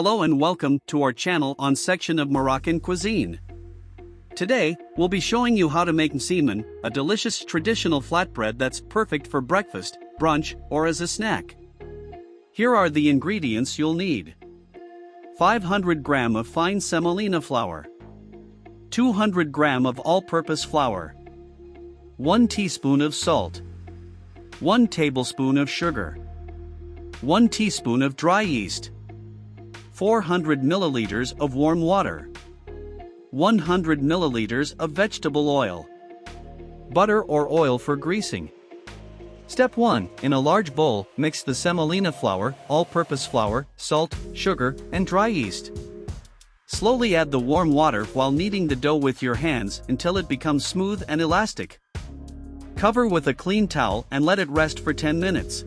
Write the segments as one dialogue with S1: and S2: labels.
S1: Hello and welcome to our channel on section of Moroccan cuisine. Today, we'll be showing you how to make msemen, a delicious traditional flatbread that's perfect for breakfast, brunch, or as a snack. Here are the ingredients you'll need. 500 gram of fine semolina flour. 200 gram of all-purpose flour. 1 teaspoon of salt. 1 tablespoon of sugar. 1 teaspoon of dry yeast. 400 milliliters of warm water. 100 milliliters of vegetable oil. Butter or oil for greasing. Step 1. In a large bowl, mix the semolina flour, all-purpose flour, salt, sugar, and dry yeast. Slowly add the warm water while kneading the dough with your hands until it becomes smooth and elastic. Cover with a clean towel and let it rest for 10 minutes.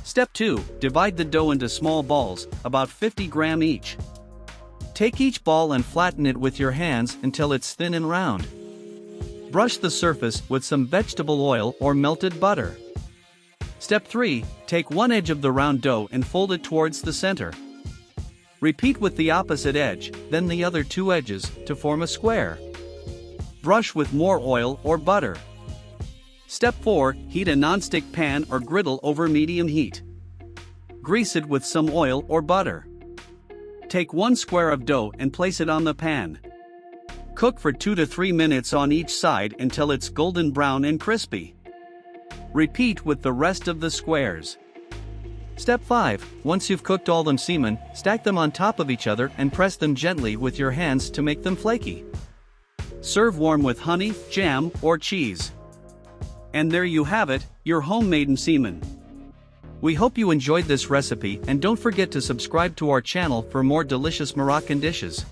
S1: Step 2. Divide the dough into small balls, about 50 gram each. Take each ball and flatten it with your hands until it's thin and round. Brush the surface with some vegetable oil or melted butter. Step 3. Take one edge of the round dough and fold it towards the center. Repeat with the opposite edge, then the other two edges, to form a square. Brush with more oil or butter. Step 4. Heat a non-stick pan or griddle over medium heat. Grease it with some oil or butter. Take one square of dough and place it on the pan. Cook for 2 to 3 minutes on each side until it's golden brown and crispy. Repeat with the rest of the squares. Step 5. Once you've cooked all the msemen, stack them on top of each other and press them gently with your hands to make them flaky. Serve warm with honey, jam, or cheese. And there you have it, your homemade msemen. We hope you enjoyed this recipe and don't forget to subscribe to our channel for more delicious Moroccan dishes.